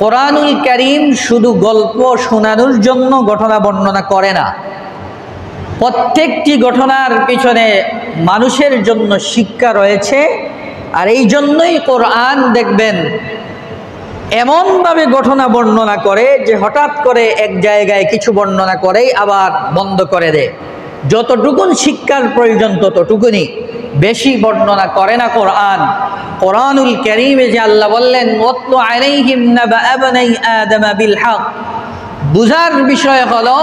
কোরআনুল কারীম শুধু গল্প শোনানোর জন্য ঘটনা বর্ণনা করে না, প্রত্যেকটি ঘটনার পিছনে মানুষের জন্য শিক্ষা রয়েছে। আর এই জন্যই কোরআন দেখবেন এমনভাবে ঘটনা বর্ণনা করে যে হঠাৎ করে এক জায়গায় কিছু বর্ণনা করে আবার বন্ধ করে দেয়। যতটুকুন শিক্ষার প্রয়োজন ততটুকুনি, বেশি বর্ণনা করে না কোরআন। কোরআনুল কারীমে যে আল্লাহ বললেন ওয়াতলু আলাইহিম নাবা ইবনাই আদম বিল হক, বুঝার বিষয় হলো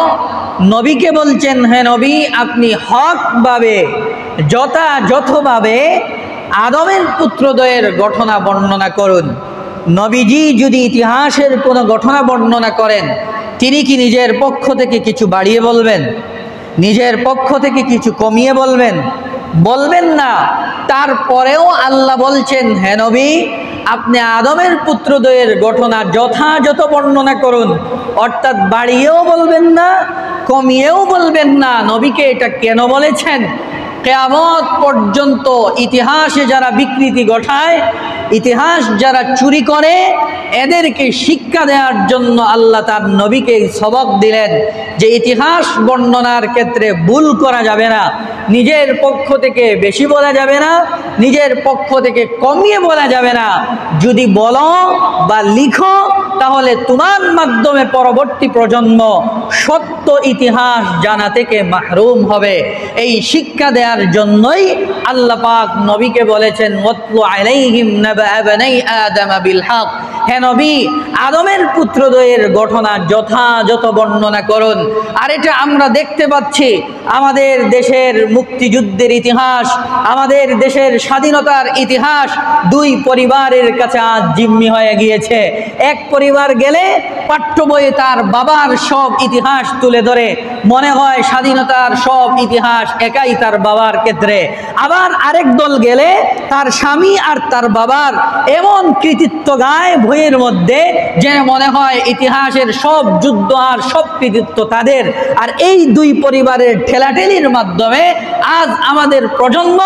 নবীকে বলছেন, হে নবী আপনি হকভাবে যথাযথভাবে আদমের পুত্রদ্বয়ের ঘটনা বর্ণনা করুন। নবীজি যদি ইতিহাসের কোনো ঘটনা বর্ণনা করেন, তিনি কি নিজের পক্ষ থেকে কিছু বাড়িয়ে বলবেন? নিজের পক্ষ থেকে কিছু কমিয়ে বলবেন? বলবেন না। তারপরেও আল্লাহ বলছেন, হে নবী আপনি আদমের পুত্রদ্বয়ের ঘটনা যথাযথ বর্ণনা করুন। অর্থাৎ বাড়িয়েও বলবেন না, কমিয়েও বলবেন না। নবীকে এটা কেন বলেছেন? কিয়ামত পর্যন্ত ইতিহাসে যারা বিকৃতি ঘটায়, ইতিহাস যারা চুরি করে, এদেরকে শিক্ষা দেওয়ার জন্য আল্লাহ তার নবীকে সবক দিলেন যে ইতিহাস বর্ণনার ক্ষেত্রে ভুল করা যাবে না। নিজের পক্ষ থেকে বেশি বলা যাবে না, নিজের পক্ষ থেকে কমিয়ে বলা যাবে না। যদি বলো বা লিখো তাহলে তোমার মাধ্যমে পরবর্তী প্রজন্ম সত্য ইতিহাস জানা থেকে মাহরুম হবে। এই শিক্ষা দেওয়ার জন্যই আল্লাহ পাক নবীকে বলেছেন ওয়াতলু আলাইহিম নাবা ইবনাই আদম বিল হক, হে নবী আদমের পুত্রদ্বয়ের ঘটনা যথাযথ বর্ণনা করুন। আর এটা আমরা দেখতে পাচ্ছি আমাদের দেশের মুক্তিযুদ্ধের ইতিহাস, আমাদের দেশের স্বাধীনতার ইতিহাস দুই পরিবারের কাছে আজ জিম্মি হয়ে গিয়েছে। এক পরিবার গেলে পাঠ্য বইয়ে তার বাবার সব ইতিহাস তুলে ধরে, মনে হয় স্বাধীনতার সব ইতিহাস একাই তার বাবার ক্ষেত্রে। আবার আরেক দল গেলে তার স্বামী আর তার বাবার এমন কৃতিত্ব গায় বইয়ের মধ্যে যে মনে হয় ইতিহাসের সব যুদ্ধ আর সব কৃতিত্ব তাদের। আর এই দুই পরিবারের ঠেলাঠেলির মাধ্যমে আজ আমাদের প্রজন্ম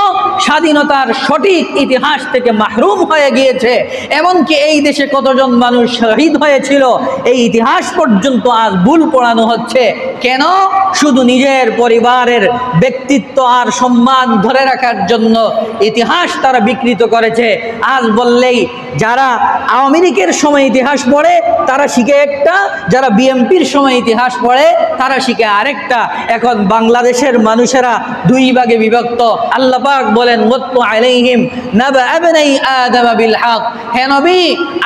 স্বাধীনতার সঠিক ইতিহাস থেকে মাহরুম হয়ে গিয়েছে। এমনকি এই দেশে কতজন মানুষ শহীদ হয়েছিল এই ইতিহাস পর্যন্ত আজ ভুল পড়ানো হচ্ছে। কেন? শুধু নিজের পরিবারের ব্যক্তিত্ব আর সম্মান ধরে রাখার জন্য ইতিহাস তারা বিকৃত করেছে। আজ বললেই যারা আওয়ামী লীগের সময় ইতিহাস পড়ে তারা শিখে একটা, যারা বিএনপির সময় ইতিহাস পড়ে তারা শিখে আরেকটা। এখন বাংলাদেশের মানুষেরা দুই ভাগে বিভক্ত। আল্লাহ পাক বলেন ওয়াতলু আলাইহিম নাবা ইবনাই আদম বিল হক, হে নবী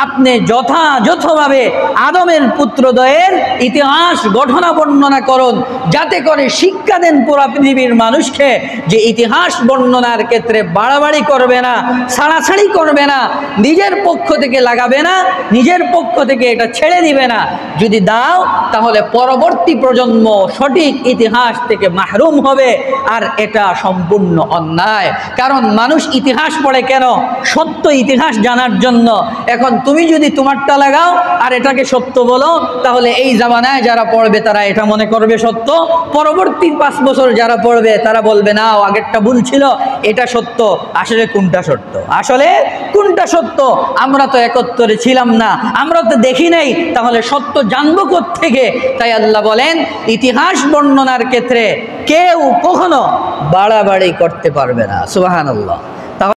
আপনি যথাযথভাবে আদমের পুত্রদ্বয়ের ইতিহাস ঘটনা বর্ণনা করুন, যাতে করে শিক্ষা দেন পুরা পৃথিবীর মানুষকে যে ইতিহাস বর্ণনার ক্ষেত্রে বাড়াবাড়ি করবে না, ছাড়াছাড়ি করবে না, নিজের পক্ষ থেকে লাগাবে না, নিজের পক্ষ থেকে এটা ছেড়ে দিবে না। যদি দাও তাহলে পরবর্তী প্রজন্ম সঠিক ইতিহাস থেকে মাহরুম হবে। আর এটা সম্পূর্ণ অন্যায়। কারণ মানুষ ইতিহাস পড়ে কেন? সত্য ইতিহাস জানার জন্য। এখন তুমি যদি তোমারটা লাগাও আর এটাকে সত্য বলো, তাহলে এই জামানায় যারা পড়বে তারা এটা মনে করবে সত্য, পরবর্তী 5 বছর যারা পড়বে তারা বলবে না আগেরটা ভুল ছিল, এটা সত্য। আসলে কোনটা সত্য? আসলে কোনটা সত্য? আমরা তো একত্রে ছিলাম না, আমরা তো দেখি নাই, তাহলে সত্য জানবো কোত্থেকে? তাই আল্লাহ বলেন ইতিহাস বর্ণনার ক্ষেত্রে কেউ কখনো বাড়াবাড়ি করতে পারবে না। সুবহানাল্লাহ।